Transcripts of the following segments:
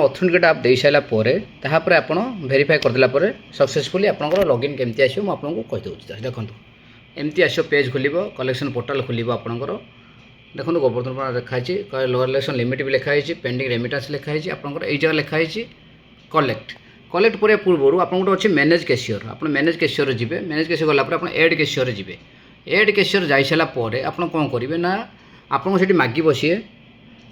ଅଥେଣ୍ଟିକେଟ୍ app ଦେଇ ସାରିଲା ପରେ ତାପରେ ଆପଣ ଭେରିଫାଏ କରିଦେଲା ପରେ ସକ୍ସେସଫୁଲି ଆପଣଙ୍କର ଲଗ୍ଇନ୍ କେମିତି ଆସିବ ମୁଁ ଆପଣଙ୍କୁ କହିଦେଉଛି। ଦେଖନ୍ତୁ ଏମିତି ଆସିବ ପେଜ୍ ଖୋଲିବ, କଲେକ୍ସନ୍ ପୋର୍ଟାଲ୍ ଖୋଲିବ ଆପଣଙ୍କର। ଦେଖନ୍ତୁ ଗୋବର୍ଦ୍ଧନ ଲେଖା ହେଇଛି, କଲେକ୍ସନ୍ ଲିମିଟ୍ ବି ଲେଖା ହେଇଛି, ପେଣ୍ଡିଂ ରେମିଟାନ୍ସ ଲେଖା ହେଇଛି, ଆପଣଙ୍କର ଏଇ ଜାଗା ଲେଖା ହେଇଛି କଲେକ୍ଟ କରିବା ପୂର୍ବରୁ ଆପଣଙ୍କ ଗୋଟେ ଅଛି ମ୍ୟାନେଜ୍ କ୍ୟାସିୟର। ଆପଣ ମ୍ୟାନେଜ୍ କ୍ୟାସିୟର ଯିବେ, ମ୍ୟାନେଜ୍ କ୍ୟାସିୟର ଗଲା ପରେ ଆପଣ ଏଡ୍ କ୍ୟାସିୟର ଯିବେ। ଏଡ୍ କ୍ୟାସିୟର ଯାଇସାରିଲା ପରେ ଆପଣ କ'ଣ କରିବେ ନା ଆପଣଙ୍କୁ ସେଠି ମାଗିବ ସିଏ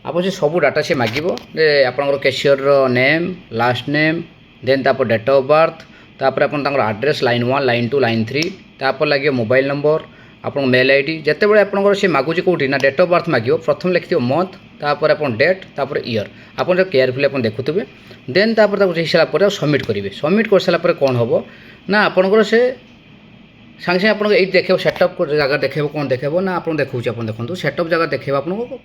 ଆପଣ ସେ ସବୁ ଡାଟା ସିଏ ମାଗିବ ଯେ ଆପଣଙ୍କର କ୍ୟାସିୟରର ନେମ୍, ଲାଷ୍ଟ ନେମ୍, ଦେନ୍ ତାପରେ ଡେଟ୍ ଅଫ୍ ବାର୍ଥ, ତାପରେ ଆପଣ ତାଙ୍କର ଆଡ୍ରେସ୍ ଲାଇନ୍ 1, ଲାଇନ୍ 2, ଲାଇନ୍ 3, ତାପରେ ଲାଗିବ ମୋବାଇଲ୍ ନମ୍ବର, ଆପଣଙ୍କ ମେଲ୍ ଆଇଡି। ଯେତେବେଳେ ଆପଣଙ୍କର ସେ ମାଗୁଛି କେଉଁଠି ନା ଡେଟ୍ ଅଫ୍ ବାର୍ଥ ମାଗିବ, ପ୍ରଥମେ ଲେଖିଥିବ ମନ୍ଥ, ତାପରେ ଆପଣ ଡେଟ୍, ତାପରେ ଇୟର୍। ଆପଣ ଯେଉଁ କେୟାରଫୁଲି ଆପଣ ଦେଖୁଥିବେ। ଦେନ୍ ତାପରେ ତାକୁ ହେଇସାରିଲା ପରେ ସବମିଟ୍ କରିବେ। ସବମିଟ୍ କରିସାରିଲା ପରେ କ'ଣ ହେବ ନା ଆପଣଙ୍କର ସେ ସାଙ୍ଗେ ସାଙ୍ଗେ ଆପଣଙ୍କୁ ଏଇଠି ଦେଖେଇବ ସେଟଅପ୍ ଜାଗା ଦେଖେଇବ। କ'ଣ ଦେଖେଇବ ନା ଆପଣ ଦେଖାଉଛି, ଆପଣ ଦେଖନ୍ତୁ ସେଟଅପ୍ ଜାଗା ଦେଖେଇବ ଆପଣଙ୍କୁ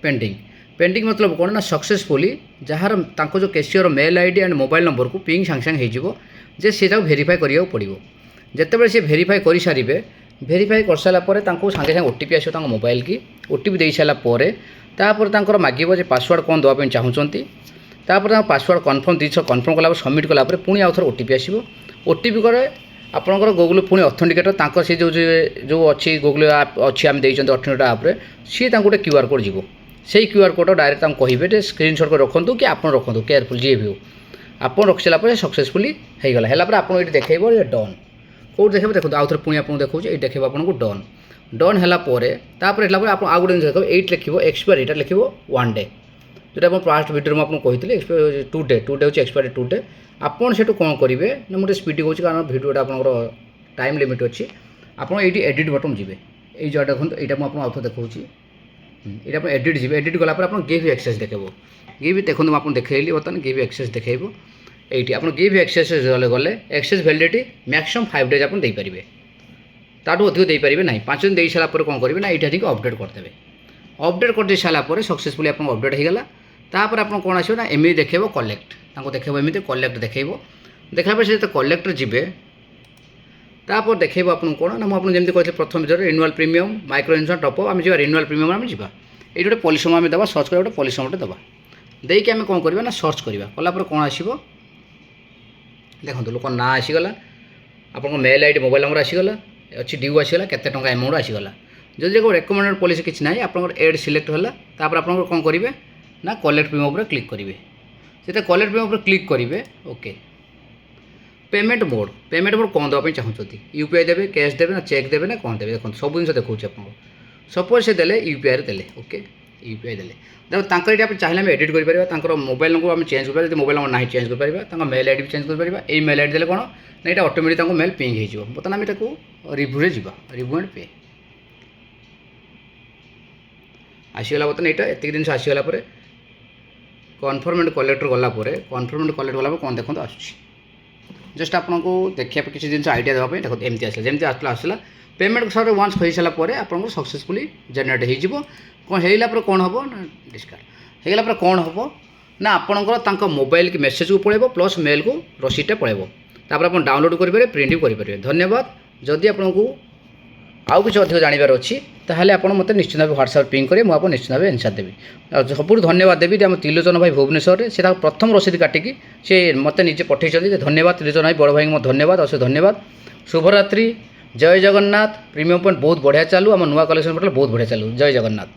ପେଣ୍ଡିଂ ମତଲବ କ'ଣ ନା ସକ୍ସେସଫୁଲି ଯାହାର ତାଙ୍କ ଯେଉଁ cashier mail ID and mobile ନମ୍ବରକୁ ପିଙ୍ଗ ସାଙ୍ଗେ ସାଙ୍ଗେ ହେଇଯିବ ଯେ ସେ ତାକୁ ଭେରିଫାଏ କରିବାକୁ ପଡ଼ିବ। ଯେତେବେଳେ ସେ ଭେରିଫାଏ କରିସାରିବେ, ଭେରିଫାଏ କରିସାରିଲା ପରେ ତାଙ୍କୁ ସାଙ୍ଗେ ସାଙ୍ଗେ OTP ଆସିବ ତାଙ୍କ ମୋବାଇଲ୍ କି। OTP ଦେଇସାରିଲା ପରେ ତାପରେ ତାଙ୍କର ମାଗିବ ଯେ ପାସୱାର୍ଡ଼ କ'ଣ ଦେବା ପାଇଁ ଚାହୁଁଛନ୍ତି। ତାପରେ ତାଙ୍କ ପାସୱାର୍ଡ଼ କନଫର୍ମ ଦୁଇଥର କନଫର୍ମ କଲା ପରେ ସବମିଟ୍ କଲା ପରେ ପୁଣି ଆଉ ଥରେ OTP ଆସିବ। OTP ପରେ ଆପଣଙ୍କର ଗୁଗଲ୍ ପୁଣି ଅଥେଣ୍ଟିକେଟର ତାଙ୍କ ସେ ଯେଉଁ ଅଛି ଗୁଗଲ୍ ଆପ୍ ଅଛି ଆମେ ଦେଇଛନ୍ତି ଅଥେଣ୍ଟିକେଟର ଆପ୍ରେ, ସିଏ ତାଙ୍କୁ ଗୋଟେ QR କୋଡ଼୍ ଯିବ। ସେଇ QR କୋଡ଼୍ ଡାଇରେକ୍ଟ ତାଙ୍କୁ କହିବେ ଯେ ସ୍କ୍ରିନଶଟ୍ କରି ରଖନ୍ତୁ କି ଆପଣ ରଖନ୍ତୁ କେୟାରଫୁଲ୍ ଯିଏ ବି ହେଉ। ଆପଣ ରଖିସାରିଲା ପରେ ସକ୍ସେସଫୁଲି ହେଇଗଲା। ହେଲା ପରେ ଆପଣଙ୍କୁ ଏଇଠି ଦେଖେଇବ ଯେ ଡନ୍। କେଉଁଠି ଦେଖେଇବ ଦେଖନ୍ତୁ ଆଉ ଥରେ ପୁଣି ଆପଣଙ୍କୁ ଦେଖାଉଛି, ଏଇଠି ଦେଖେଇବ ଆପଣଙ୍କୁ ଡନ୍ ହେଲା ପରେ ତାପରେ ହେଲା ପରେ ଆପଣ ଆଉ ଗୋଟେ ଜିନିଷ ଦେଖିବ, ଏଇଠି ଲେଖିବ ଏକ୍ସପାୟାରି, ଏଇଟା ଲେଖିବ 1 ଡେ, ଯେଉଁଟା ଆପଣ ଫାଷ୍ଟ ଭିଡ଼ିଓରେ ମୁଁ ଆପଣଙ୍କୁ କହିଥିଲି 2 ଡେ ହେଉଛି ଏକ୍ସପାୟାରି 2 ଡେ। ଆପଣ ସେଠୁ କ'ଣ କରିବେ ନା ମୁଁ ଟିକେ ସ୍ପିଡ଼ି କହୁଛି କାରଣ ଭିଡ଼ିଓଟା ଆପଣଙ୍କର ଟାଇମ୍ ଲିମିଟ୍ ଅଛି। ଆପଣ ଏଇଠି ଏଡ଼ିଟ୍ ବଟନ୍ ଯିବେ, ଏଇ ଜାଗାଟା ଦେଖନ୍ତୁ, ଏଇଟା ମୁଁ ଆପଣଙ୍କୁ ଆଉ ଥରେ ଦେଖାଉଛି। ଏଇଟା ଆପଣ ଏଡ଼ିଟ୍ ଯିବେ, ଏଡ଼ିଟ୍ ଗଲା ପରେ ଆପଣ ଗିଭ୍ ଆକ୍ସେସ୍ ଦେଖେଇବ। ଗିଭ୍ ଦେଖନ୍ତୁ ମୁଁ ଆପଣଙ୍କୁ ଦେଖେଇଲି ବର୍ତ୍ତମାନ ଗିଭ୍ ଆକ୍ସେସ୍ ଦେଖେଇବ। এইটি আপনার গিভ এক্সেস গলে এক্সেস ভ্যালিডিটি ম্যাক্সিমম 5 ডেজ আপনার ଦେଇପାରିବେ। তাଠୁ ଅଧିକ ଦେଇପାରିବେ ନାହିଁ। 5 ଦିନ ଦେଇ ସାରିଲା ପରେ କ'ଣ କରିବେ ନା ଏଇଟା ଟିକେ ଅପଡ଼େଟ୍ କରିଦେବେ। ଅପଡ଼େଟ୍ କରିଦେଇ ସାରିଲା ପରେ ସକ୍ସେସଫୁଲି ଆପଣଙ୍କ ଅପଡ଼େଟ୍ ହେଇଗଲା। ତାପରେ ଆପଣ କ'ଣ ଆସିବ ନା ଏମିତି ଦେଖେଇବ କଲେକ୍ଟ, ତାଙ୍କୁ ଦେଖେଇବ ଏମିତି କଲେକ୍ଟ ଦେଖେଇବ। ଦେଖିଲା ପରେ ସେ ଯେତେ କଲେକ୍ଟର ଯିବେ ତାପରେ ଦେଖେଇବ ଆପଣଙ୍କୁ କ'ଣ ନା ମୁଁ ଆପଣଙ୍କୁ ଯେମିତି କହିଥିଲି ପ୍ରଥମ ଭିତରେ renewal premium, micro insurance top ଆମେ ଯିବା ରିନ୍ୟୁଆଲ୍ ପ୍ରିମିୟମ୍ ଆମେ ଯିବା। ଏଇଠି ଗୋଟେ ପଲିସି ଆମେ ଦେବା, ସର୍ଚ୍ଚ କରିବା ଗୋଟେ ପଲିସି ଗୋଟେ ଦେବା। ଦେଇକି ଆମେ କ'ଣ କରିବା ନା ସର୍ଚ୍ଚ କରିବା। କଲା ପରେ କ'ଣ ଆସିବ ଦେଖନ୍ତୁ ଲୋକ ନାଁ ଆସିଗଲା, ଆପଣଙ୍କ ମେଲ୍ ଆଇଡି ମୋବାଇଲ୍ ନମ୍ବର ଆସିଗଲା, ଅଛି ଡ୍ୟୁ ଆସିଗଲା, କେତେ ଟଙ୍କା ଆମାଉଣ୍ଟ ଆସିଗଲା। ଯଦି ରେକମେଣ୍ଡେଡ଼ ପଲିସି କିଛି ନାହିଁ ଆପଣଙ୍କର ଏଡ୍ ସିଲେକ୍ଟ ହେଲା। ତାପରେ ଆପଣଙ୍କର କ'ଣ କରିବେ ନା କଲେକ୍ଟ ପ୍ରିମିୟମ୍ ଉପରେ କ୍ଲିକ୍ କରିବେ। ଯେତେ କଲେକ୍ଟ ପ୍ରିମିୟମ୍ ଉପରେ କ୍ଲିକ୍ କରିବେ ଓକେ। পেমেন্ট মোড କ'ଣ ଦେବା ପାଇଁ ଚାହୁଁଛନ୍ତି, UPI ଦେବେ, କ୍ୟାସ୍ ଦେବେ ନା ଚେକ୍ ଦେବେ ନା କ'ଣ ଦେବେ। ଦେଖନ୍ତୁ ସବୁ ଜିନିଷ ଦେଖାଉଛି ଆପଣଙ୍କୁ। ସପୋଜ୍ ସେ ଦେଲେ UPIରେ ଦେଲେ ଓକେ, UPI ଦେଲେ ଦେଖନ୍ତୁ ତାଙ୍କର ଏଇଠି ଆମେ ଚାହିଁଲେ ଆମେ ଏଡ଼ିଟ୍ କରିପାରିବା। ତାଙ୍କର ମୋବାଇଲ୍ ନମ୍ବର ଆମେ ଚେଞ୍ଜ କରିପାରିବା, ଯଦି ମୋବାଇଲ୍ ନମ୍ବର ନାହିଁ ଚେଞ୍ଜ କରିପାରିବା। ତାଙ୍କ ମେଲ୍ ଆଇଡି ବି ଚେଞ୍ଜ କରିପାରିବା। ଏଇ ମେଲ୍ ଆଇଡି ଦେଲେ କ'ଣ ନା ଏଇଟା ଅଟୋମେଟିକ୍ ତାଙ୍କୁ ମେଲ୍ ପିଙ୍ଗ ହେଇଯିବ। ବର୍ତ୍ତମାନ ଆମେ ତାକୁ ରିଭ୍ୟୁରେ ଯିବା, ରିଭ୍ୟୁ ଆଣ୍ଡ ପେ ଆସିଗଲା। ବର୍ତ୍ତମାନ ଏଇଟା ଏତିକି ଜିନିଷ ଆସିଗଲା ପରେ କନଫର୍ମ ଆଣ୍ଡ କଲେକ୍ଟର ଗଲା ପରେ କ'ଣ ଦେଖନ୍ତୁ ଆସୁଛି। ଜଷ୍ଟ ଆପଣଙ୍କୁ ଦେଖିବା ପାଇଁ କିଛି ଜିନିଷ ଆଇଡ଼ିଆ ଦେବା ପାଇଁ ଦେଖନ୍ତୁ ଏମିତି ଆସିଲା, ଯେମିତି ଆସିଲା ପେମେଣ୍ଟ ସରେ ୱାନ୍ସ ହୋଇସାରିଲା ପରେ ଆପଣଙ୍କୁ ସକ୍ସେସଫୁଲି ଜେନେରେଟ୍ ହେଇଯିବ। କ'ଣ ହେଇଗଲା ପରେ କ'ଣ ହେବ ନା ଡିସକାର୍ଡ଼ ହେଇଗଲା ପରେ କ'ଣ ହେବ ନା ଆପଣଙ୍କର ତାଙ୍କ ମୋବାଇଲ କି ମେସେଜକୁ ପଳାଇବ ପ୍ଲସ୍ ମେଲ୍କୁ ରସିଦଟା ପଳାଇବ। ତାପରେ ଆପଣ ଡାଉନଲୋଡ଼ କରିପାରିବେ, ପ୍ରିଣ୍ଟ ବି କରିପାରିବେ। ଧନ୍ୟବାଦ। ଯଦି ଆପଣଙ୍କୁ ଆଉ କିଛି ଅଧିକ ଜାଣିବାର ଅଛି ତାହେଲେ ଆପଣ ମୋତେ ନିଶ୍ଚିତ ଭାବେ ହ୍ୱାଟ୍ସଆପ୍ ପିଙ୍ଗ କରିବେ, ମୁଁ ଆପଣ ନିଶ୍ଚିତ ଭାବେ ଆନ୍ସର୍ ଦେବି। ଆଉ ସବୁଠୁ ଧନ୍ୟବାଦ ଦେବି ଆମ ତ୍ରିଲୋଚନ ଭାଇ ଭୁବନେଶ୍ୱରରେ, ସେ ତାଙ୍କ ପ୍ରଥମ ରସିଦ କାଟିକି ସେ ମୋତେ ନିଜେ ପଠାଇଛନ୍ତି। ଧନ୍ୟବାଦ ତ୍ରିଲୋଚନ ଭାଇ, ବଡ଼ ଭାଇଙ୍କୁ ମୋ ଧନ୍ୟବାଦ, ଅଶେଷ ଧନ୍ୟବାଦ। ଶୁଭରାତ୍ରି, ଜୟ ଜଗନ୍ନାଥ। ପ୍ରିମିୟମ୍ ପଏଣ୍ଟ ବହୁତ ବଢ଼ିଆ ଚାଲୁ, ଆମ ନୂଆ କଲେକ୍ସନ୍ ପୋର୍ଟାଲ୍ ବହୁତ ବଢ଼ିଆ ଚାଲୁ। ଜୟ ଜଗନ୍ନାଥ।